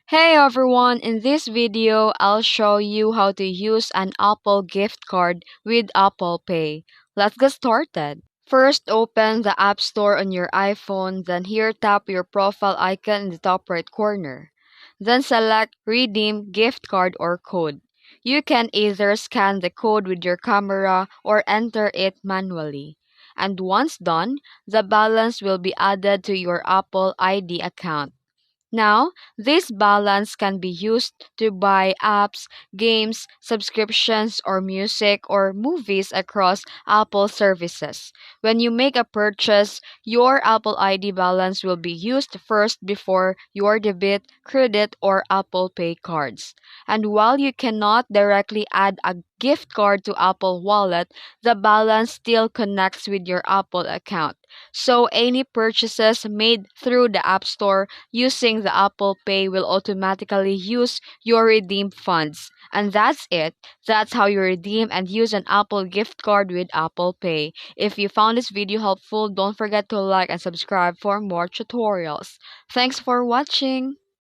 Hey everyone, in this video, I'll show you how to use an Apple gift card with Apple Pay. Let's get started. First, open the App Store on your iPhone, then here tap your profile icon in the top right corner. Then select Redeem Gift Card or Code. You can either scan the code with your camera or enter it manually. And once done, the balance will be added to your Apple ID account. Now, this balance can be used to buy apps, games, subscriptions, or music or movies across Apple services. When you make a purchase, your Apple ID balance will be used first before your debit, credit, or Apple Pay cards. And while you cannot directly add a gift card to Apple Wallet, the balance still connects with your Apple account. So any purchases made through the App Store using the Apple Pay will automatically use your redeemed funds. And that's it. That's how you redeem and use an Apple gift card with Apple Pay. If you found this video helpful, don't forget to like and subscribe for more tutorials. Thanks for watching.